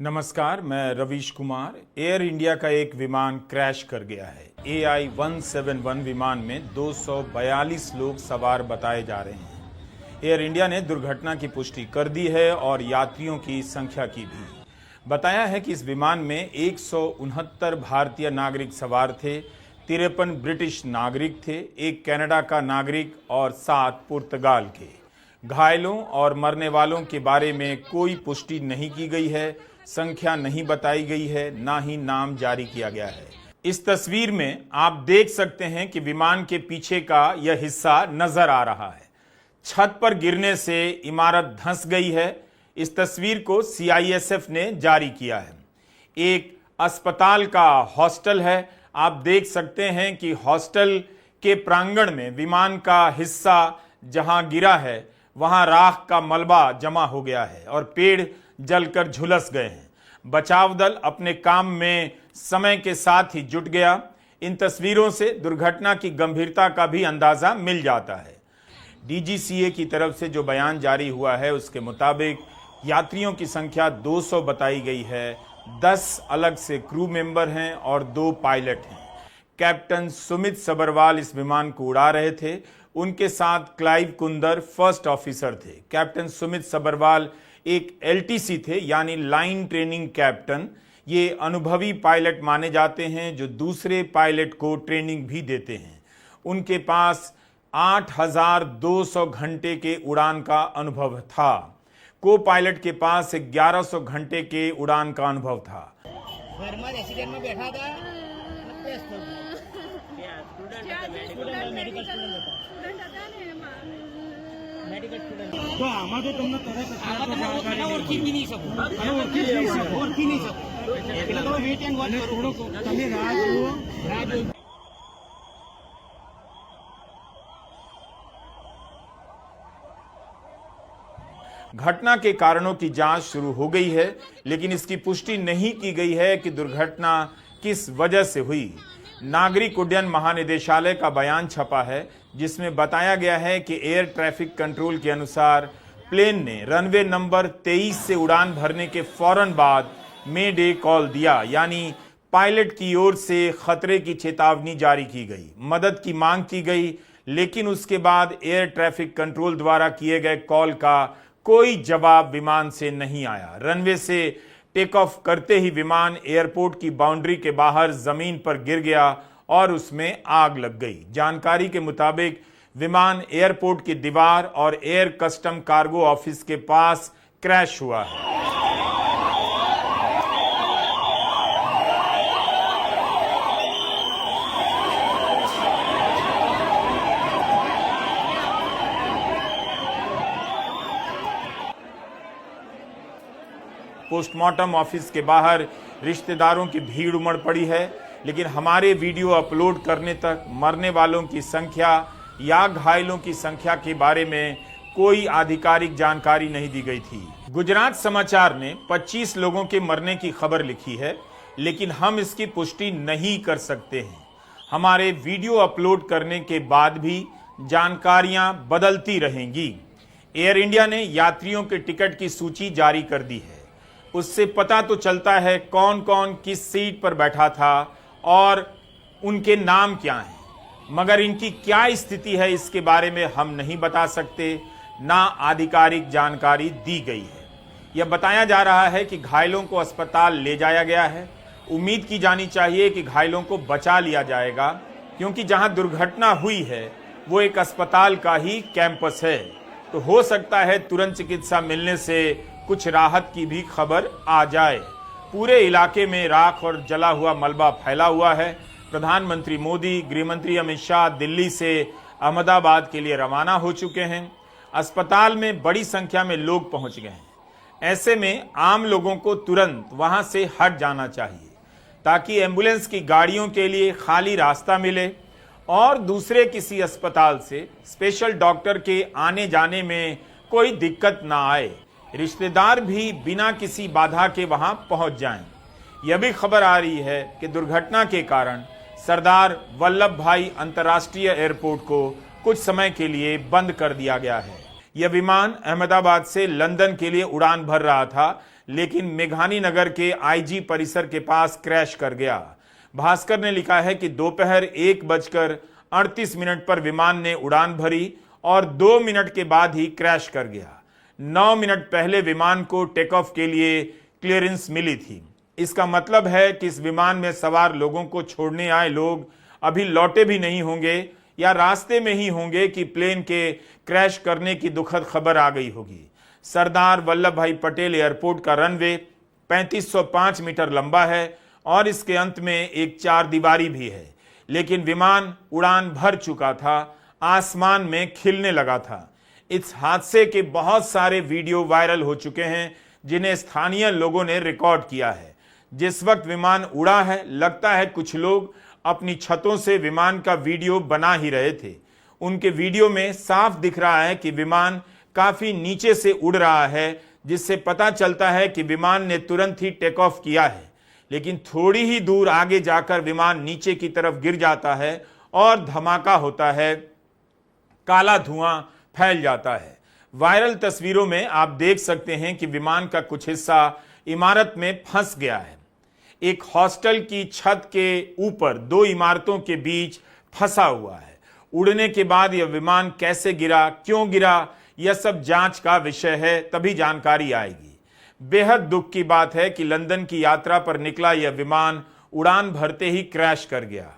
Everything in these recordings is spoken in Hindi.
नमस्कार, मैं रवीश कुमार। एयर इंडिया का एक विमान क्रैश कर गया है। AI-171 विमान में 242 लोग सवार बताए जा रहे हैं। एयर इंडिया ने दुर्घटना की पुष्टि कर दी है और यात्रियों की संख्या की भी। बताया है कि इस विमान में 169 भारतीय नागरिक सवार थे, 53 ब्रिटिश नागरिक थे, एक कनाडा का नागरिक और 7 पुर्तगाल के। घायलों और मरने वालों के बारे में कोई पुष्टि नहीं की गई है, संख्या नहीं बताई गई है, ना ही नाम जारी किया गया है। इस तस्वीर में आप देख सकते हैं कि विमान के पीछे का यह हिस्सा नजर आ रहा है। छत पर गिरने से इमारत धंस गई है। इस तस्वीर को CISF ने जारी किया है। एक अस्पताल का हॉस्टल है। आप देख सकते हैं कि हॉस्टल के प्रांगण में विमान का हिस्सा जहां गिरा है वहां राख का मलबा जमा हो गया है और पेड़ जलकर झुलस गए हैं। बचाव दल अपने काम में समय के साथ ही जुट गया। इन तस्वीरों से दुर्घटना की गंभीरता का भी अंदाजा मिल जाता है। DGCA की तरफ से जो बयान जारी हुआ है उसके मुताबिक यात्रियों की संख्या 200 बताई गई है। 10 अलग से क्रू मेंबर हैं और 2 पायलट हैं। कैप्टन सुमित सबरवाल इस विमान को उड़ा रहे थे। उनके साथ क्लाइव कुंदर फर्स्ट ऑफिसर थे। कैप्टन सुमित सबरवाल एक LTC थे, यानी लाइन ट्रेनिंग कैप्टन। ये अनुभवी पायलट माने जाते हैं जो दूसरे पायलट को ट्रेनिंग भी देते हैं। उनके पास 8200 घंटे के उड़ान का अनुभव था। को पायलट के पास 1100 घंटे के उड़ान का अनुभव था। एक्सीडेंट में बैठा था। तो आमा तो तुमने ओळखी नहीं सकूं तो वेट एंड वॉच करो। तुम्हें राज घटना के कारणों की जांच शुरू हो गई है, लेकिन इसकी पुष्टि नहीं की गई है कि दुर्घटना किस वजह से हुई। नागरिक उड्डयन महानिदेशालय का बयान छपा है जिसमें बताया गया है कि एयर ट्रैफिक कंट्रोल के अनुसार प्लेन ने रनवे नंबर 23 से उड़ान भरने के फौरन बाद मे डे कॉल दिया, यानी पायलट की ओर से खतरे की चेतावनी जारी की गई, मदद की मांग की गई, लेकिन उसके बाद एयर ट्रैफिक कंट्रोल द्वारा किए गए कॉल का कोई जवाब विमान से नहीं आया। रनवे से टेक ऑफ करते ही विमान एयरपोर्ट की बाउंड्री के बाहर जमीन पर गिर गया और उसमें आग लग गई। जानकारी के मुताबिक विमान एयरपोर्ट की दीवार और एयर कस्टम कार्गो ऑफिस के पास क्रैश हुआ है। पोस्टमार्टम ऑफिस के बाहर रिश्तेदारों की भीड़ उमड़ पड़ी है, लेकिन हमारे वीडियो अपलोड करने तक मरने वालों की संख्या या घायलों की संख्या के बारे में कोई आधिकारिक जानकारी नहीं दी गई थी। गुजरात समाचार ने 25 लोगों के मरने की खबर लिखी है, लेकिन हम इसकी पुष्टि नहीं कर सकते हैं। हमारे वीडियो अपलोड करने के बाद भी जानकारियां बदलती रहेंगी। एयर इंडिया ने यात्रियों के टिकट की सूची जारी कर दी है। उससे पता तो चलता है कौन कौन किस सीट पर बैठा था और उनके नाम क्या हैं, मगर इनकी क्या स्थिति है इसके बारे में हम नहीं बता सकते, ना आधिकारिक जानकारी दी गई है। यह बताया जा रहा है कि घायलों को अस्पताल ले जाया गया है। उम्मीद की जानी चाहिए कि घायलों को बचा लिया जाएगा, क्योंकि जहां दुर्घटना हुई है वो एक अस्पताल का ही कैंपस है, तो हो सकता है तुरंत चिकित्सा मिलने से कुछ राहत की भी खबर आ जाए। पूरे इलाके में राख और जला हुआ मलबा फैला हुआ है। प्रधानमंत्री मोदी, गृहमंत्री अमित शाह दिल्ली से अहमदाबाद के लिए रवाना हो चुके हैं। अस्पताल में बड़ी संख्या में लोग पहुंच गए हैं। ऐसे में आम लोगों को तुरंत वहां से हट जाना चाहिए ताकि एम्बुलेंस की गाड़ियों के लिए खाली रास्ता मिले और दूसरे किसी अस्पताल से स्पेशल डॉक्टर के आने जाने में कोई दिक्कत ना आए। रिश्तेदार भी बिना किसी बाधा के वहां पहुंच जाएं। यह भी खबर आ रही है कि दुर्घटना के कारण सरदार वल्लभ भाई अंतर्राष्ट्रीय एयरपोर्ट को कुछ समय के लिए बंद कर दिया गया है। यह विमान अहमदाबाद से लंदन के लिए उड़ान भर रहा था, लेकिन मेघानी नगर के आईजी परिसर के पास क्रैश कर गया। भास्कर ने लिखा है कि दोपहर 1:38 पर विमान ने उड़ान भरी और 2 मिनट के बाद ही क्रैश कर गया। 9 मिनट पहले विमान को टेक ऑफ के लिए क्लियरेंस मिली थी। इसका मतलब है कि इस विमान में सवार लोगों को छोड़ने आए लोग अभी लौटे भी नहीं होंगे या रास्ते में ही होंगे कि प्लेन के क्रैश करने की दुखद खबर आ गई होगी। सरदार वल्लभ भाई पटेल एयरपोर्ट का रनवे 3505 मीटर लंबा है और इसके अंत में एक 4 दीवारी भी है, लेकिन विमान उड़ान भर चुका था, आसमान में खिलने लगा था। इस हादसे के बहुत सारे वीडियो वायरल हो चुके हैं जिन्हें स्थानीय लोगों ने रिकॉर्ड किया है। जिस वक्त विमान उड़ा है, लगता है कुछ लोग अपनी छतों से विमान का वीडियो बना ही रहे थे। उनके वीडियो में साफ दिख रहा है कि विमान काफी नीचे से उड़ रहा है, जिससे पता चलता है कि विमान ने तुरंत ही टेक ऑफ किया है, लेकिन थोड़ी ही दूर आगे जाकर विमान नीचे की तरफ गिर जाता है और धमाका होता है, काला धुआं फैल जाता है। वायरल तस्वीरों में आप देख सकते हैं कि विमान का कुछ हिस्सा इमारत में फंस गया है। एक हॉस्टल की छत के ऊपर 2 इमारतों के बीच फंसा हुआ है। उड़ने के बाद यह विमान कैसे गिरा, क्यों गिरा, यह सब जांच का विषय है, तभी जानकारी आएगी। बेहद दुख की बात है कि लंदन की यात्रा पर निकला यह विमान उड़ान भरते ही क्रैश कर गया।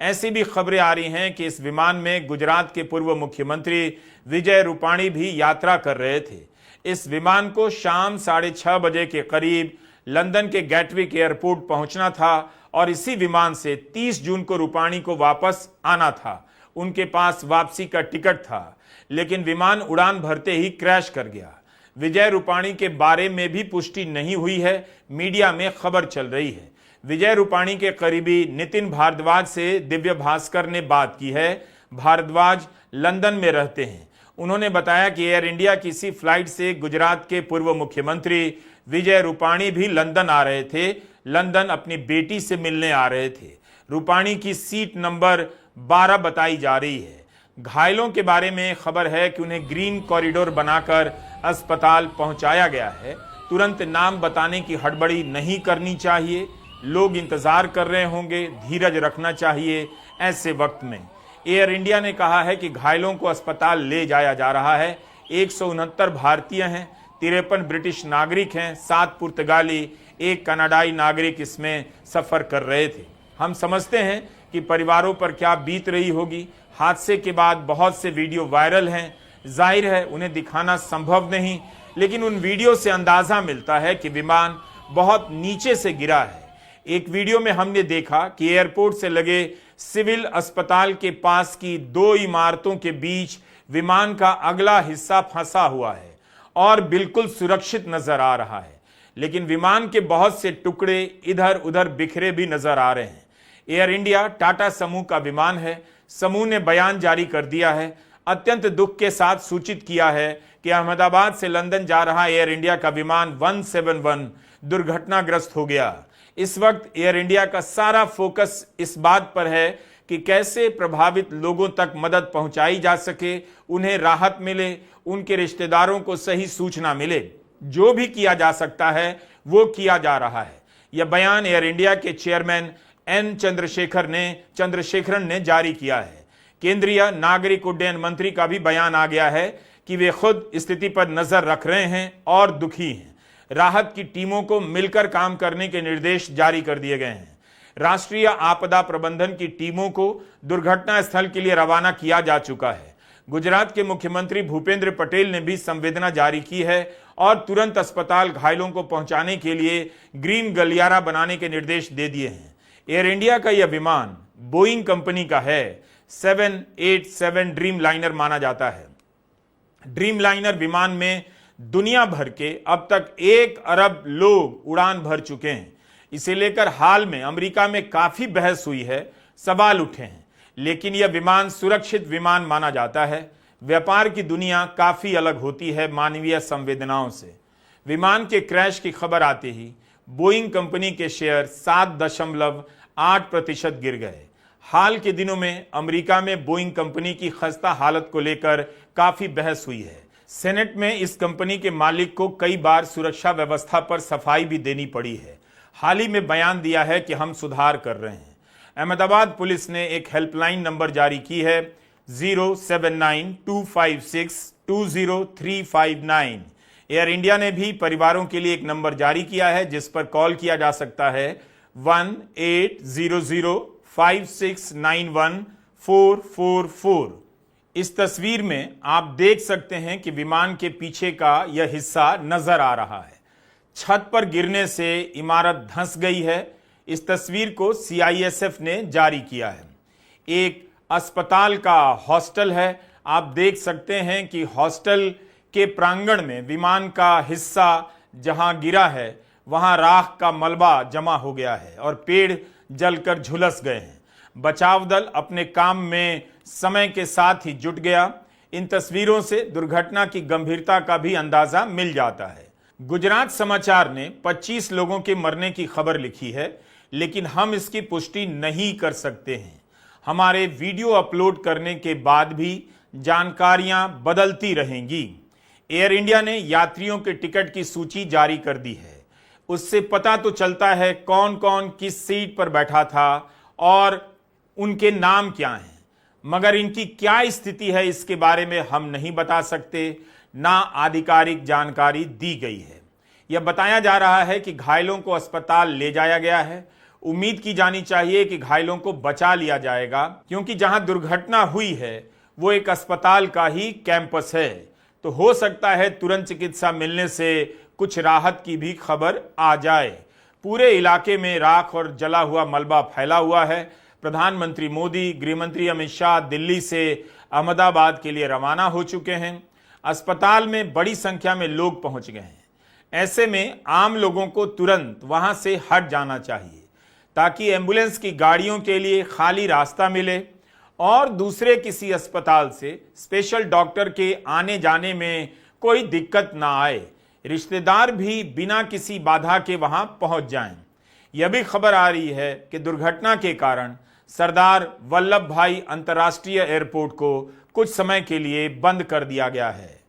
ऐसी भी खबरें आ रही हैं कि इस विमान में गुजरात के पूर्व मुख्यमंत्री विजय रूपाणी भी यात्रा कर रहे थे। इस विमान को शाम 6:30 बजे के करीब लंदन के गैटविक एयरपोर्ट पहुंचना था और इसी विमान से 30 जून को रूपाणी को वापस आना था। उनके पास वापसी का टिकट था, लेकिन विमान उड़ान भरते ही क्रैश कर गया। विजय रूपाणी के बारे में भी पुष्टि नहीं हुई है, मीडिया में खबर चल रही है। विजय रूपाणी के करीबी नितिन भारद्वाज से दिव्य भास्कर ने बात की है। भारद्वाज लंदन में रहते हैं। उन्होंने बताया कि एयर इंडिया की इसी फ्लाइट से गुजरात के पूर्व मुख्यमंत्री विजय रूपाणी भी लंदन आ रहे थे। लंदन अपनी बेटी से मिलने आ रहे थे। रूपाणी की सीट नंबर 12 बताई जा रही है। घायलों के बारे में खबर है कि उन्हें ग्रीन कॉरिडोर बनाकर अस्पताल पहुंचाया गया है। तुरंत नाम बताने की हड़बड़ी नहीं करनी चाहिए। लोग इंतजार कर रहे होंगे, धीरज रखना चाहिए। ऐसे वक्त में एयर इंडिया ने कहा है कि घायलों को अस्पताल ले जाया जा रहा है। 169 भारतीय हैं, 53 ब्रिटिश नागरिक हैं, 7 पुर्तगाली, 1 कनाडाई नागरिक इसमें सफर कर रहे थे। हम समझते हैं कि परिवारों पर क्या बीत रही होगी। हादसे के बाद बहुत से वीडियो वायरल हैं। जाहिर है उन्हें दिखाना संभव नहीं, लेकिन उन वीडियो से अंदाजा मिलता है कि विमान बहुत नीचे से गिरा है। एक वीडियो में हमने देखा कि एयरपोर्ट से लगे सिविल अस्पताल के पास की 2 इमारतों के बीच विमान का अगला हिस्सा फंसा हुआ है और बिल्कुल सुरक्षित नजर आ रहा है, लेकिन विमान के बहुत से टुकड़े इधर उधर बिखरे भी नजर आ रहे हैं। एयर इंडिया टाटा समूह का विमान है। समूह ने बयान जारी कर दिया है, अत्यंत दुख के साथ सूचित किया है कि अहमदाबाद से लंदन जा रहा एयर इंडिया का विमान 171 दुर्घटनाग्रस्त हो गया। इस वक्त एयर इंडिया का सारा फोकस इस बात पर है कि कैसे प्रभावित लोगों तक मदद पहुंचाई जा सके, उन्हें राहत मिले, उनके रिश्तेदारों को सही सूचना मिले। जो भी किया जा सकता है वो किया जा रहा है। यह बयान एयर इंडिया के चेयरमैन एन चंद्रशेखरन ने जारी किया है। केंद्रीय नागरिक उड्डयन मंत्री का भी बयान आ गया है कि वे खुद स्थिति पर नजर रख रहे हैं और दुखी हैं। राहत की टीमों को मिलकर काम करने के निर्देश जारी कर दिए गए हैं। राष्ट्रीय आपदा प्रबंधन की टीमों को दुर्घटना स्थल के लिए रवाना किया जा चुका है। गुजरात के मुख्यमंत्री भूपेंद्र पटेल ने भी संवेदना जारी की है और तुरंत अस्पताल घायलों को पहुंचाने के लिए ग्रीन गलियारा बनाने के निर्देश दे दिए हैं। एयर इंडिया का यह विमान बोइंग कंपनी का है। 787 ड्रीम लाइनर माना जाता है। ड्रीम लाइनर विमान में दुनिया भर के अब तक 1 अरब लोग उड़ान भर चुके हैं। इसे लेकर हाल में अमेरिका में काफी बहस हुई है, सवाल उठे हैं, लेकिन यह विमान सुरक्षित विमान माना जाता है। व्यापार की दुनिया काफी अलग होती है मानवीय संवेदनाओं से। विमान के क्रैश की खबर आते ही बोइंग कंपनी के शेयर 7.8% गिर गए। हाल के दिनों में अमेरिका में बोइंग कंपनी की खस्ता हालत को लेकर काफी बहस हुई है। सेनेट में इस कंपनी के मालिक को कई बार सुरक्षा व्यवस्था पर सफाई भी देनी पड़ी है। हाल ही में बयान दिया है कि हम सुधार कर रहे हैं। अहमदाबाद पुलिस ने एक हेल्पलाइन नंबर जारी की है 07925620359। एयर इंडिया ने भी परिवारों के लिए एक नंबर जारी किया है जिस पर कॉल किया जा सकता है 180056914444। इस तस्वीर में आप देख सकते हैं कि विमान के पीछे का यह हिस्सा नजर आ रहा है। छत पर गिरने से इमारत धंस गई है। इस तस्वीर को CISF ने जारी किया है। एक अस्पताल का हॉस्टल है। आप देख सकते हैं कि हॉस्टल के प्रांगण में विमान का हिस्सा जहां गिरा है वहां राख का मलबा जमा हो गया है और पेड़ जलकर झुलस गए हैं। बचाव दल अपने काम में समय के साथ ही जुट गया। इन तस्वीरों से दुर्घटना की गंभीरता का भी अंदाजा मिल जाता है। गुजरात समाचार ने 25 लोगों के मरने की खबर लिखी है, लेकिन हम इसकी पुष्टि नहीं कर सकते हैं। हमारे वीडियो अपलोड करने के बाद भी जानकारियां बदलती रहेंगी। एयर इंडिया ने यात्रियों के टिकट की सूची जारी कर दी है। उससे पता तो चलता है कौन कौन किस सीट पर बैठा था और उनके नाम क्या हैं, मगर इनकी क्या स्थिति है इसके बारे में हम नहीं बता सकते। ना आधिकारिक जानकारी दी गई है। यह बताया जा रहा है कि घायलों को अस्पताल ले जाया गया है। उम्मीद की जानी चाहिए कि घायलों को बचा लिया जाएगा, क्योंकि जहां दुर्घटना हुई है वो एक अस्पताल का ही कैंपस है। तो हो सकता है तुरंत चिकित्सा मिलने से कुछ राहत की भी खबर आ जाए। पूरे इलाके में राख और जला हुआ मलबा फैला हुआ है। प्रधानमंत्री मोदी, गृहमंत्री अमित शाह दिल्ली से अहमदाबाद के लिए रवाना हो चुके हैं। अस्पताल में बड़ी संख्या में लोग पहुंच गए हैं। ऐसे में आम लोगों को तुरंत वहां से हट जाना चाहिए ताकि एम्बुलेंस की गाड़ियों के लिए खाली रास्ता मिले और दूसरे किसी अस्पताल से स्पेशल डॉक्टर के आने जाने में कोई दिक्कत ना आए। रिश्तेदार भी बिना किसी बाधा के वहां पहुंच जाएं। यह भी खबर आ रही है कि दुर्घटना के कारण सरदार वल्लभ भाई अंतर्राष्ट्रीय एयरपोर्ट को कुछ समय के लिए बंद कर दिया गया है।